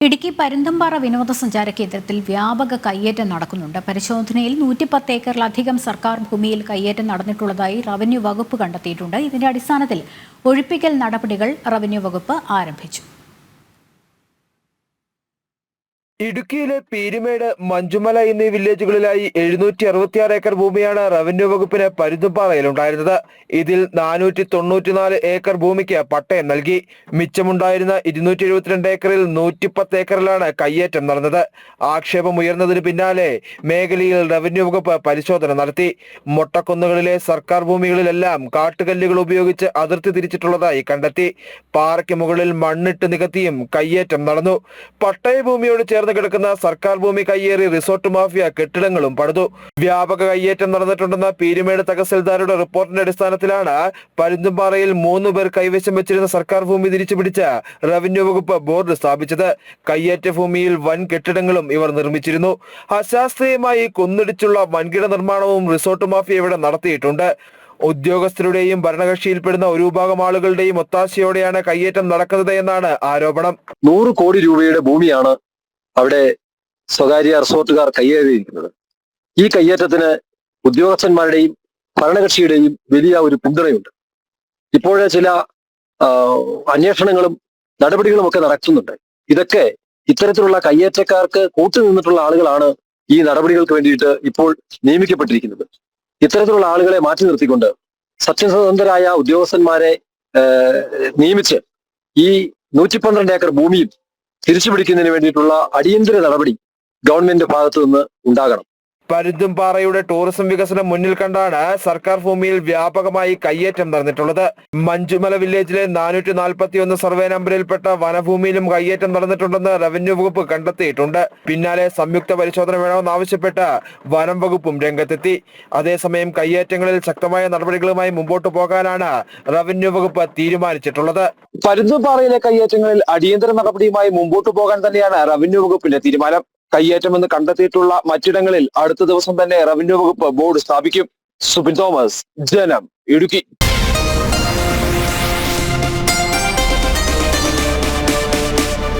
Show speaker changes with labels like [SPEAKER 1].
[SPEAKER 1] ഇടുക്കി പരുന്തുംപാറ വിനോദസഞ്ചാര കേന്ദ്രത്തിൽ വ്യാപക കയ്യേറ്റം നടക്കുന്നുണ്ട്. പരിശോധനയിൽ 110 ഏക്കറിലധികം സർക്കാർ ഭൂമിയിൽ കയ്യേറ്റം നടന്നിട്ടുള്ളതായി റവന്യൂ വകുപ്പ് കണ്ടെത്തിയിട്ടുണ്ട്. ഇതിന്റെ അടിസ്ഥാനത്തിൽ ഒഴിപ്പിക്കൽ നടപടികൾ റവന്യൂ വകുപ്പ് ആരംഭിച്ചു.
[SPEAKER 2] ഇടുക്കിയിലെ പീരുമേട്, മഞ്ചുമല എന്നീ വില്ലേജുകളിലായി 766 ഏക്കർ ഭൂമിയാണ് റവന്യൂ വകുപ്പിന് പരുന്തുംപാറയിലുണ്ടായിരുന്നത്. ഇതിൽ 494 ഏക്കർ ഭൂമിക്ക് പട്ടയം നൽകി. മിച്ചമുണ്ടായിരുന്ന 272 ഏക്കറിൽ 110 ഏക്കറിലാണ് കയ്യേറ്റം നടന്നത്. ആക്ഷേപം ഉയർന്നതിന് പിന്നാലെ മേഖലയിൽ റവന്യൂ വകുപ്പ് പരിശോധന നടത്തി. മൊട്ടക്കുന്നുകളിലെ സർക്കാർ ഭൂമികളിലെല്ലാം കാട്ടുകല്ലുകൾ ഉപയോഗിച്ച് അതിർത്തി തിരിച്ചിട്ടുള്ളതായി കണ്ടെത്തി. പാറയ്ക്ക് മുകളിൽ മണ്ണിട്ട് നികത്തിയും കയ്യേറ്റം നടന്നു. പട്ടയ ഭൂമിയോട് ചേർന്ന് കിടക്കുന്ന സർക്കാർ ഭൂമി കയ്യേറി റിസോർട്ട് മാഫിയ കെട്ടിടങ്ങളും പണിതു. വ്യാപക കയ്യേറ്റം നടന്നിട്ടുണ്ടെന്ന പീരുമേട് തഹസിൽദാരുടെ റിപ്പോർട്ടിന്റെ അടിസ്ഥാനത്തിലാണ് പരുന്തുംപാറയിൽ 3 പേർ കൈവശം വെച്ചിരുന്ന സർക്കാർ ഭൂമി തിരിച്ചുപിടിച്ച് റവന്യൂ വകുപ്പ് ബോർഡ് സ്ഥാപിച്ചത്. കയ്യേറ്റ ഭൂമിയിൽ വൻ കെട്ടിടങ്ങളും ഇവർ നിർമ്മിച്ചിരുന്നു. അശാസ്ത്രീയമായി കുന്നിടിച്ചുള്ള വൻകിട നിർമ്മാണവും റിസോർട്ട് മാഫിയ ഇവിടെ നടത്തിയിട്ടുണ്ട്. ഉദ്യോഗസ്ഥരുടെയും ഭരണകക്ഷിയിൽപ്പെടുന്ന ഒരു വിഭാഗം ആളുകളുടെയും ഒത്താശയോടെയാണ് കയ്യേറ്റം നടക്കുന്നത് എന്നാണ് ആരോപണം.
[SPEAKER 3] 100 കോടി രൂപയുടെ ഭൂമിയാണ് അവിടെ സ്വകാര്യ റിസോർട്ടുകാർ കയ്യേറിയിരിക്കുന്നത്. ഈ കയ്യേറ്റത്തിന് ഉദ്യോഗസ്ഥന്മാരുടെയും ഭരണകക്ഷിയുടെയും വലിയ ഒരു പിന്തുണയുണ്ട്. ഇപ്പോഴേ ചില അന്വേഷണങ്ങളും നടപടികളും ഒക്കെ നടത്തുന്നുണ്ട്. ഇതൊക്കെ ഇത്തരത്തിലുള്ള കയ്യേറ്റക്കാർക്ക് കൂട്ടുനിന്നിട്ടുള്ള ആളുകളാണ് ഈ നടപടികൾക്ക് വേണ്ടിയിട്ട് ഇപ്പോൾ നിയമിക്കപ്പെട്ടിരിക്കുന്നത്. ഇത്തരത്തിലുള്ള ആളുകളെ മാറ്റി നിർത്തിക്കൊണ്ട് സത്യസന്ധരായ ഉദ്യോഗസ്ഥന്മാരെ നിയമിച്ച് ഈ 112 ഏക്കർ ഭൂമിയും തിരിച്ചുപിടിക്കുന്നതിന് വേണ്ടിയിട്ടുള്ള അടിയന്തര നടപടി ഗവൺമെന്റ് ഭാഗത്തു നിന്ന് ഉണ്ടാകണം.
[SPEAKER 2] പരുന്തുംപാറയുടെ ടൂറിസം വികസനം മുന്നിൽ കണ്ടാണ് സർക്കാർ ഭൂമിയിൽ വ്യാപകമായി കയ്യേറ്റം നടന്നിട്ടുള്ളത്. മഞ്ചുമല വില്ലേജിലെ 441 സർവേ നമ്പറിൽപ്പെട്ട വനഭൂമിയിലും കയ്യേറ്റം നടന്നിട്ടുണ്ടെന്ന് റവന്യൂ വകുപ്പ് കണ്ടെത്തിയിട്ടുണ്ട്. പിന്നാലെ സംയുക്ത പരിശോധന വേണമെന്നാവശ്യപ്പെട്ട് വനം വകുപ്പും രംഗത്തെത്തി. അതേസമയം കയ്യേറ്റങ്ങളിൽ ശക്തമായ നടപടികളുമായി മുമ്പോട്ട് പോകാനാണ് റവന്യൂ വകുപ്പ് തീരുമാനിച്ചിട്ടുള്ളത്.
[SPEAKER 3] പരുന്തുംപാറയിലെ കയ്യേറ്റങ്ങളിൽ അടിയന്തര നടപടിയുമായി മുമ്പോട്ട് പോകാൻ തന്നെയാണ് റവന്യൂ വകുപ്പിന്റെ തീരുമാനം. കയ്യേറ്റമെന്ന് കണ്ടെത്തിയിട്ടുള്ള മറ്റിടങ്ങളിൽ അടുത്ത ദിവസം തന്നെ റവന്യൂ വകുപ്പ് ബോർഡ് സ്ഥാപിക്കും. സുബിൻ തോമസ്, ജനം, ഇടുക്കി.